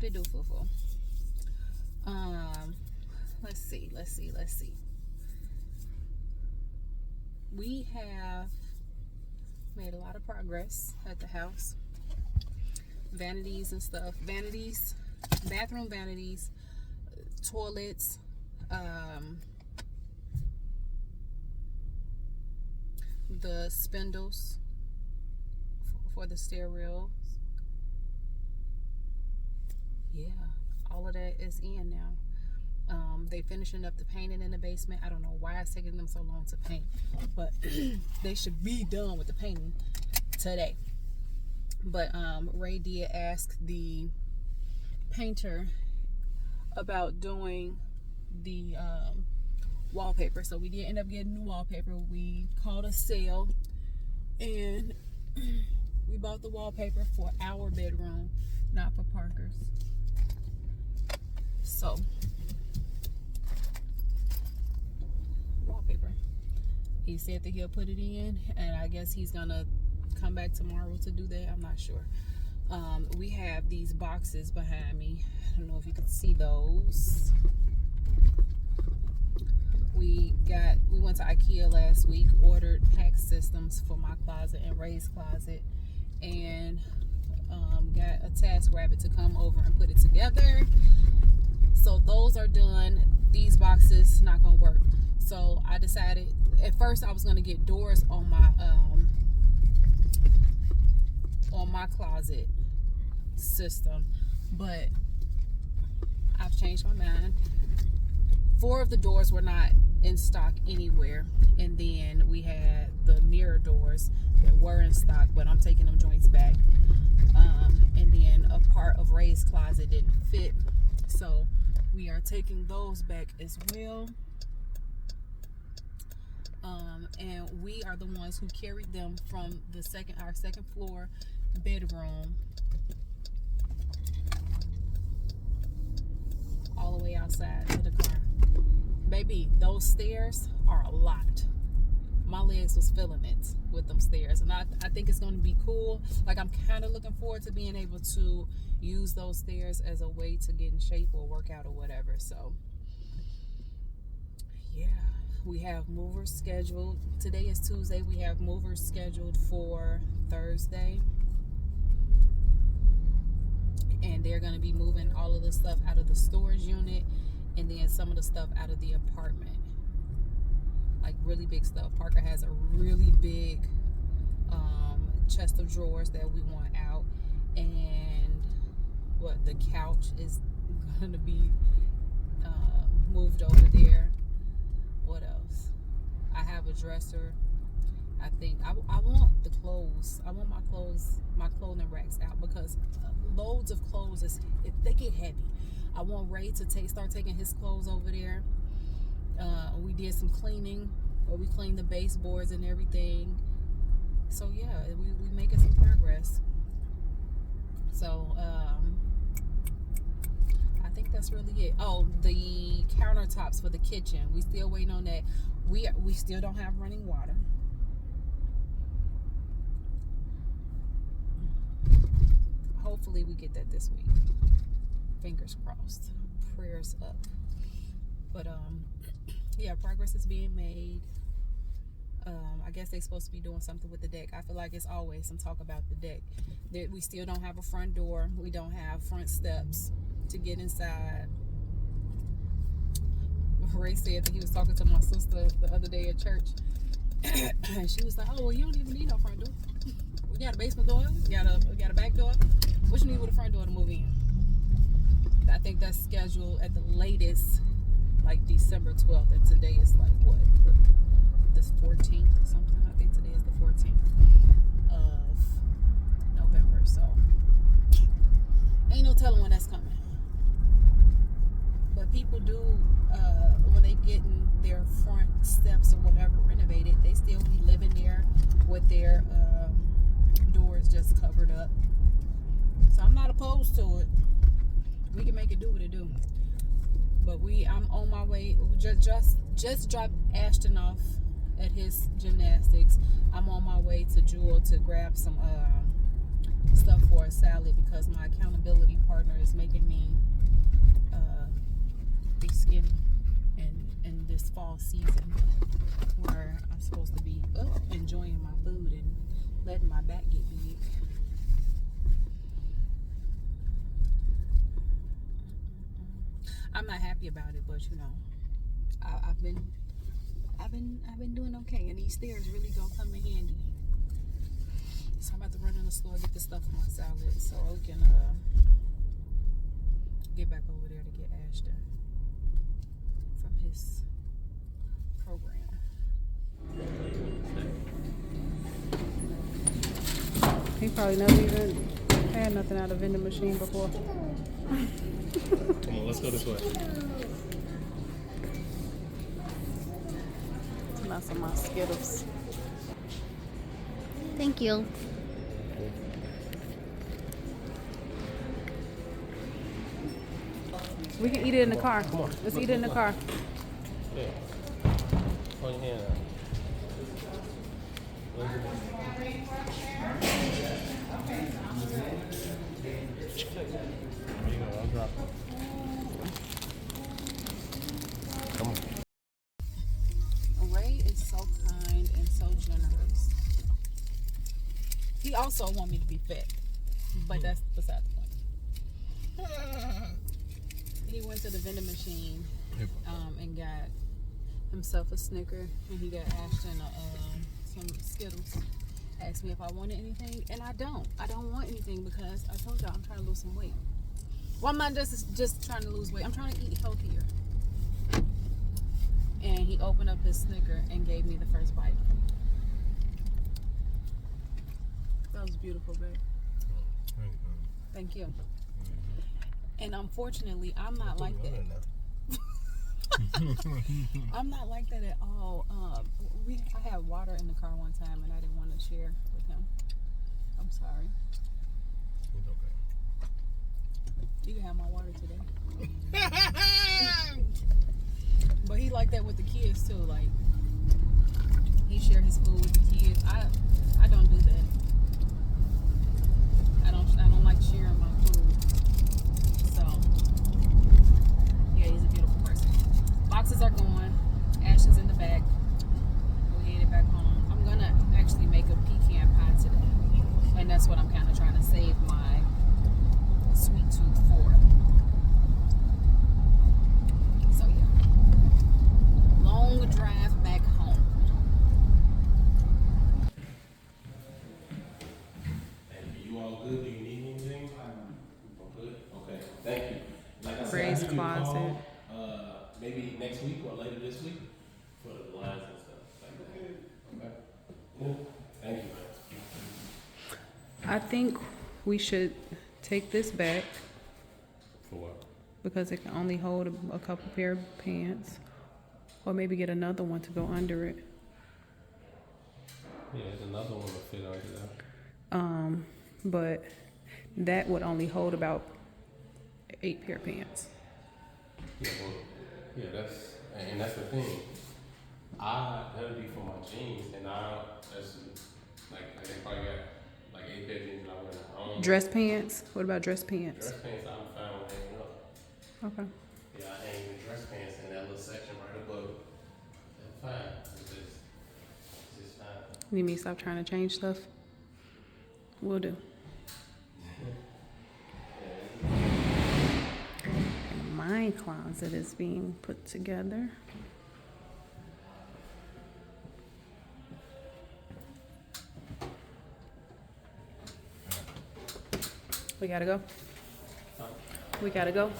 What it do, Fufu? Let's see. We have made a lot of progress at the house. Vanities and stuff. Vanities, bathroom vanities, toilets, the spindles for the stair rails. Yeah, all of that is in now. They finishing up the painting in the basement. I don't know why it's taking them so long to paint, but they should be done with the painting today. But Ray did ask the painter about doing the wallpaper, so we did end up getting new wallpaper. We called a sale and we bought the wallpaper for our bedroom, not for Parker's. So wallpaper, he said that he'll put it in, and I guess he's gonna come back tomorrow to do that. I'm not sure. We have these boxes behind me. I don't know if you can see those. We went to Ikea last week, ordered pack systems for my closet and Ray's closet, and got a TaskRabbit to come over and put it together. So those are done. These boxes not gonna work. So I decided, at first I was gonna get doors on my closet system, but I've changed my mind. 4 of the doors were not in stock anywhere, and then we had the mirror doors that were in stock, but I'm taking them joints back. And then a part of Ray's closet didn't fit, so we are taking those back as well. And we are the ones who carried them from our second floor bedroom all the way outside to the car. Baby, those stairs are a lot. My legs was feeling it with them stairs, and I think it's going to be cool. Like, I'm kind of looking forward to being able to use those stairs as a way to get in shape or work out or whatever. So yeah, we have movers scheduled. Today is Tuesday. We have movers scheduled for Thursday, and they're going to be moving all of the stuff out of the storage unit, and then some of the stuff out of the apartment, like really big stuff. Parker has a really big chest of drawers that we want out, and the couch is going to be moved over there. What else? I have a dresser. I think I want the clothes. I want my clothing racks out, because loads of clothes they get heavy. I want Ray to start taking his clothes over there. We did some cleaning, where we cleaned the baseboards and everything. So yeah, we making some progress. So I think that's really it. Oh, the countertops for the kitchen, we still waiting on that. We still don't have running water. Hopefully we get that this week. Fingers crossed. Prayers up. But yeah, progress is being made. I guess they're supposed to be doing something with the deck. I feel like it's always some talk about the deck. We still don't have a front door. We don't have front steps to get inside. Ray said that he was talking to my sister the other day at church, and she was like, "Oh, well, you don't even need no front door. We got a basement door. We got a back door. What you need with a front door to move in?" I think that's scheduled at the latest, like December 12th, and today is like what, this 14th or something. I think today is the 14th of November, so ain't no telling when that's coming. But people do, when they get in their front steps or whatever renovated, they still be living there with their doors just covered up. So I'm not opposed to it. We can make it do what it do. But I'm on my way. Just dropped Ashton off at his gymnastics. I'm on my way to Jewel to grab some stuff for a salad because my accountability partner is making me be skinny in this fall season where I'm supposed to be enjoying my food and letting my back get big. I'm not happy about it, but you know, I've been doing okay, and these stairs really gonna come in handy. So I'm about to run in the store, get the stuff for my salad, so we can get back over there to get Ashton from his program. He probably never even had nothing out of vending machine before. Come on, let's go this way. Not some of my Skittles. Thank you. We can eat it in the car. Come on. Let's eat it in the car. Yeah. Hold your hand out. There you go, I'll drop it. Come on. Ray is so kind and so generous. He also want me to be fit, but that's beside the point. He went to the vending machine and got himself a Snicker, and he got Ashton some Skittles. Asked me if I wanted anything, and I don't want anything because I told y'all I'm trying to lose some weight. Well, I'm not just trying to lose weight. I'm trying to eat healthier. And he opened up his Snicker and gave me the first bite. That was beautiful, babe. Thank you. And unfortunately, I'm not like that. I'm not like that at all. I had water in the car one time, and I didn't want to share with him. I'm sorry. It's okay. You can have my water today. But he like that with the kids too. Like he share his food with the kids. I don't do that. I don't like sharing my food. So yeah, he's a beautiful person. Boxes are gone. Ashton's in the back. We're headed back home. I'm gonna actually make a pecan pie today, and that's what I'm kind of trying to save my sweet tooth for. So yeah, long drive back home. And you all good? Do you need anything? All good? Okay. Thank you. Like I said, Ray's I give you a closet. call, maybe next week or later this week for the lines and stuff like that. Okay. Cool. Thank you, man. I think we should take this back For what? because it can only hold a couple pair of pants, or maybe get another one to go under it. Yeah, there's another one to fit under that. But that would only hold about 8 pair of pants. Yeah, well, yeah, that's the thing. That'll be for my jeans, and that's like they probably got like 8 pair of jeans that I wear now. Dress pants? What about dress pants? Dress pants, I'm fine with hanging up. Okay. Yeah, I hang the dress pants in that little section right above it. That's fine. It's just fine. Need me to stop trying to change stuff? Will do. And my closet is being put together. We gotta go. We gotta go.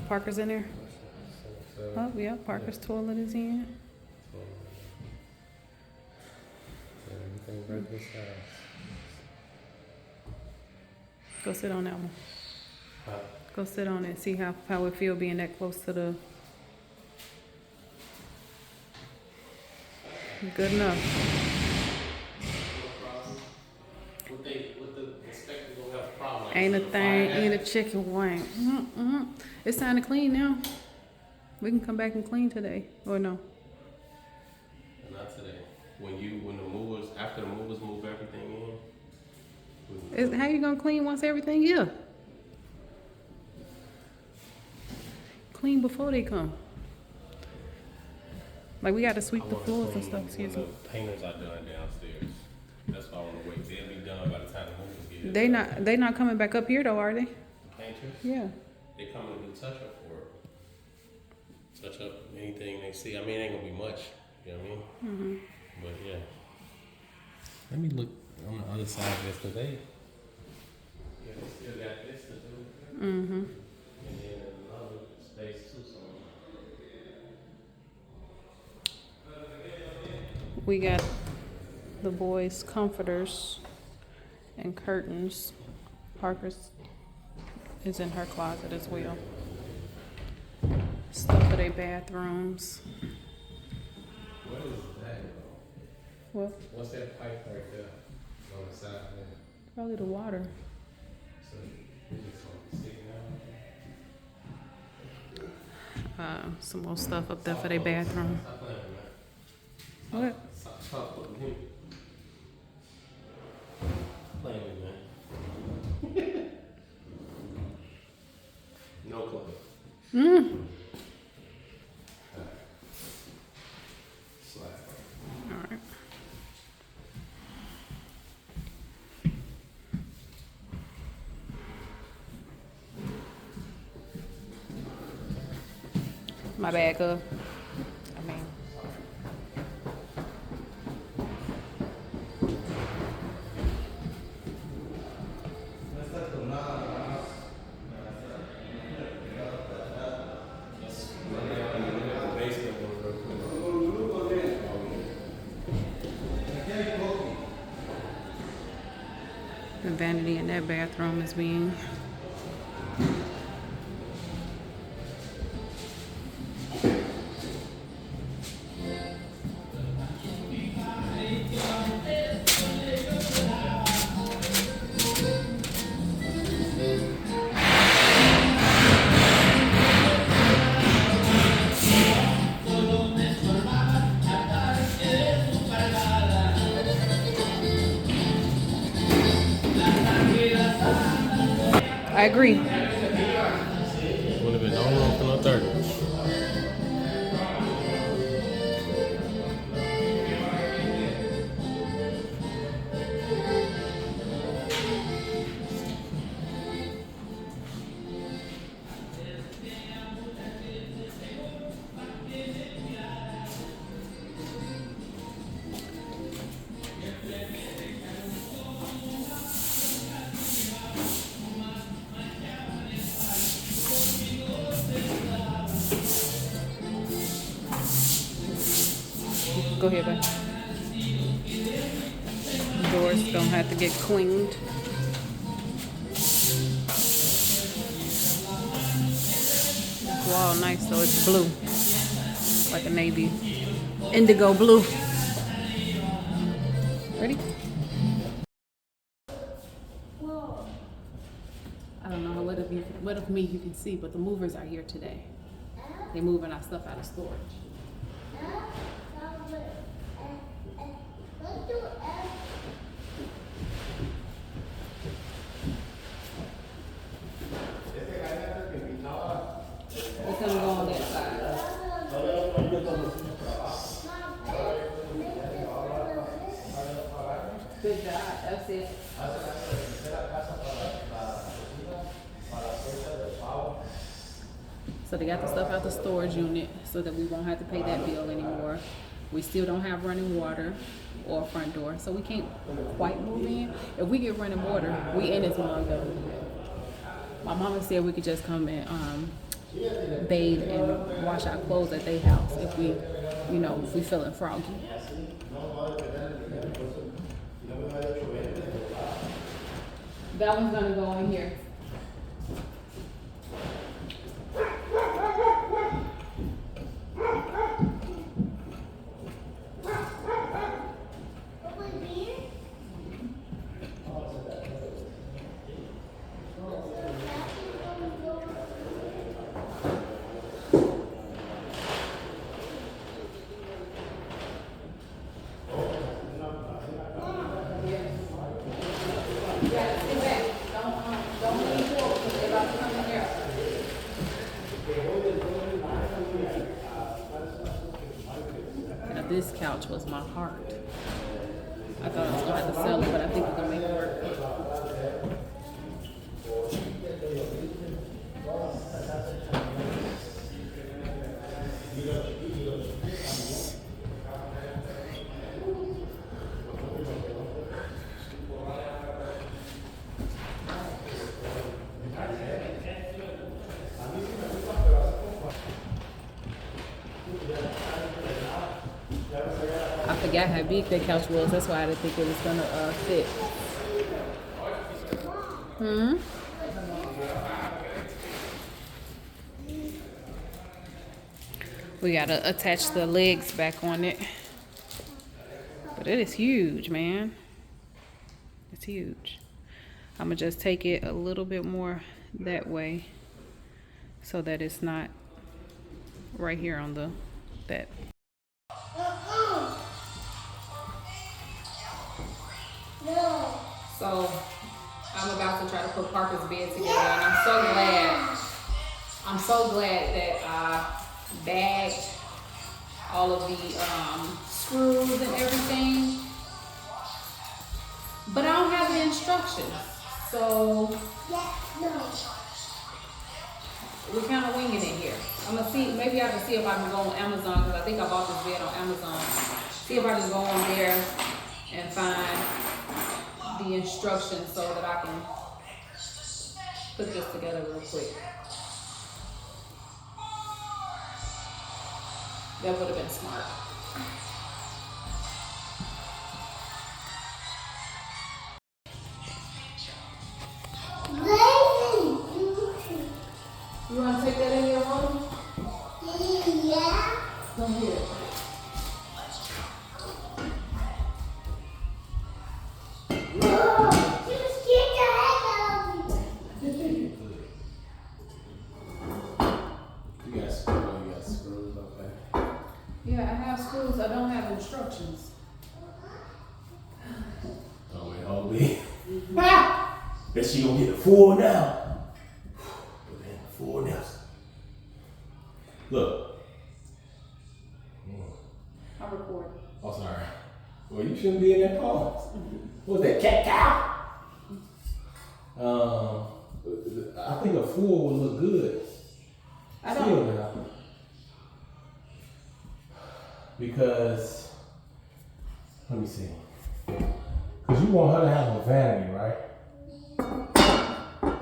Parker's in there. Oh yeah, Parker's toilet is in. Everything right this side. Go sit on that one. Huh? Go sit on it and see how it feel being that close to the. Good enough. What the inspector gonna have a problem? Ain't a thing, ain't a chicken wing. It's time to clean now. We can come back and clean today, or no? Not today. After the movers move everything in, How you gonna clean once everything here? Clean before they come. Like we gotta sweep the floors and stuff. Excuse me. The painters are done downstairs. That's why I want to wait. They'll be done by the time the movers get here. They not coming back up here though, are they? The painters? Yeah. They come and do touch up for it. Touch up anything they see. I mean, it ain't gonna be much. You know what I mean? Mhm. But yeah. Let me look on the other side of this today. Yeah, they still got this to do. Mhm. And then another space too. So. We got the boys' comforters and curtains. Parker's is in her closet as well. Stuff for their bathrooms. What is that? Well, What's that pipe right there on the side there? probably the water. So it's just gonna stick down. Some more stuff up there for their bathroom. Stop playing with me. What? Stop with me. Playing with me, man. No play. Mm. Slap. All right. My bad, girl. I mean. The vanity in that bathroom is being I agree. Would have been no room for no 30. Go ahead, babe. Doors don't have to get cleaned. It's wall nice, so it's blue. Like a navy. Indigo blue. Ready? I don't know what of me you can see, but the movers are here today. They're moving our stuff out of storage. It's gonna go on that side. Good job. That's it. So they got the stuff out the storage unit so that we won't have to pay that bill anymore. We still don't have running water or a front door, so we can't quite move in. If we get running water, we in as long though. My mama said we could just come and bathe and wash our clothes at their house if we, if we feeling froggy. That one's gonna go in here. Yeah, this couch was my heart. I thought I was gonna have to sell it, but I think we're gonna make it work. I forgot how big that couch was. That's why I didn't think it was gonna fit. We gotta attach the legs back on it. But it is huge, man. It's huge. I'm gonna just take it a little bit more that way so that it's not right here on that. So I'm about to try to put Parker's bed together, and I'm so glad that I bagged all of the screws and everything, but I don't have the instructions, so we're kind of winging it here. I'm gonna see, maybe I can see if I can go on Amazon, because I think I bought this bed on Amazon. See if I can go on there and find the instructions so that I can put this together real quick. That would have been smart. You want to take that in your room? Yeah. Come here. Yeah, I have screws. I don't have instructions. Oh, wait, hold me. Bet she gonna get the full now. Full now. Look. I record. Oh, sorry. Well, you shouldn't be in that car. What's that, cat cow? I think a full would look good. I don't. Still, because, let me see. Because you want her to have a vanity, right? I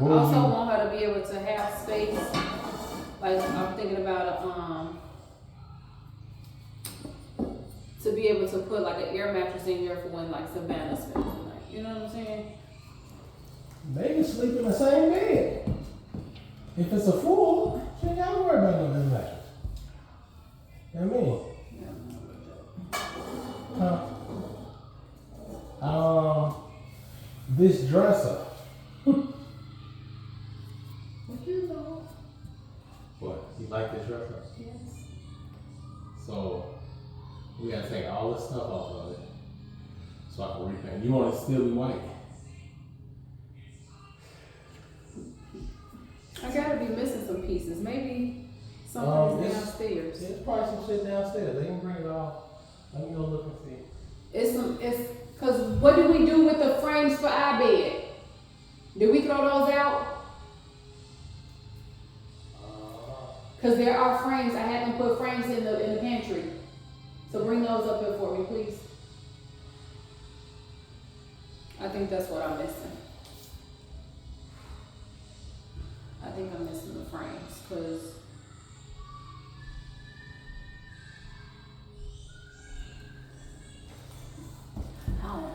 also want her to be able to have space. Like, I'm thinking about to be able to put like an air mattress in here for when like Savannah spends the night. You know what I'm saying? They can sleep in the same bed. If it's a full, she ain't gotta worry about no mattress. You know what I mean? This dresser. What you know? What? You like this dresser? Yes. So we gotta take all this stuff off of it so I can repaint. You want it to still be white? I gotta be missing some pieces. Maybe something's downstairs. There's probably some shit downstairs. They can bring it all. Let me go look and see. It's cause what did we do with the frames for our bed? Did we throw those out? Cause there are frames. I had them put frames in the pantry. So bring those up here for me, please. I think that's what I'm missing. I think I'm missing the frames, cause I don't know.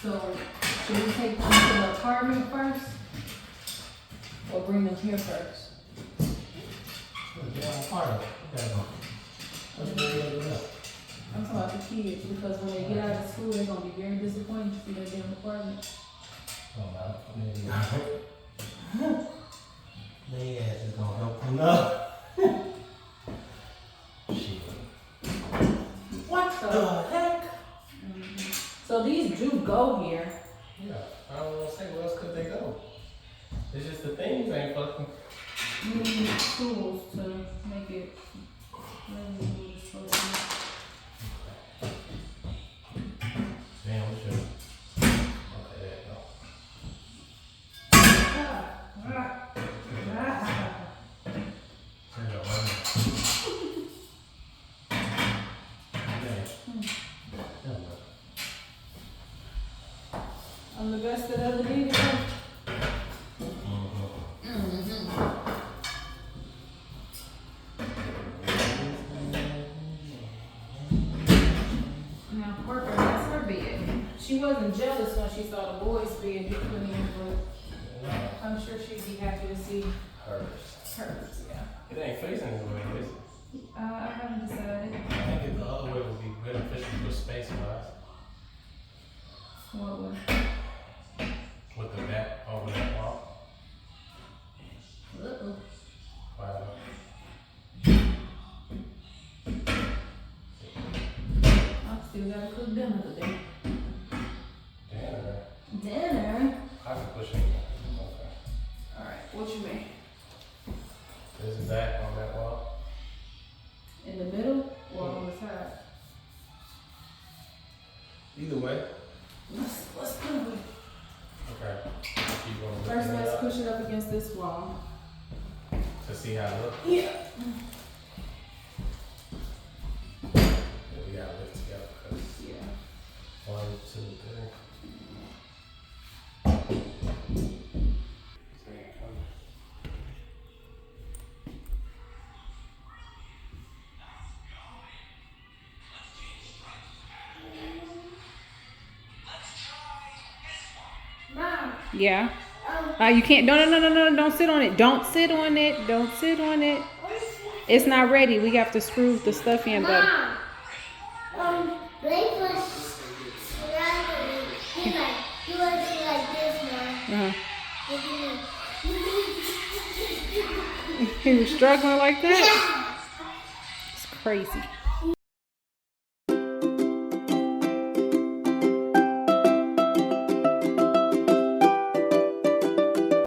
So, should we take them to the apartment first? Or bring them here first? I'm talking about the kids, because when they get out of school, they're gonna be very disappointed to see their damn apartment. Oh, no. It's just the things ain't fucking. You need tools to make it really move slowly. Damn, we should. Okay, there you go. There you go, right now. I'm the best that ever needed. Now Parker has her bed. She wasn't jealous when she saw the boys' bed get put in, but I'm sure she'd be happy to see Hers. hers. Yeah. It ain't facing this way, is it? I haven't decided. I think the other way would be beneficial for space wise. What way? With the back over that wall. Uh-oh. Wow. I still gotta cook dinner today. Dinner. Dinner? I can push it. Okay. Alright, what you mean? This is back on that wall. In the middle or on the side? Either way. Let's do it. Okay. Keep going. First, let's push it up against this wall. To see how it looks. Yeah. Yeah, we gotta lift together because Yeah. 1, 2, 3. Yeah. You can't. No. Don't sit on it. Don't sit on it. Don't sit on it. It's not ready. We have to screw the stuff in, but. Blake was struggling. He was like this, Mom. He was struggling like that? It's crazy.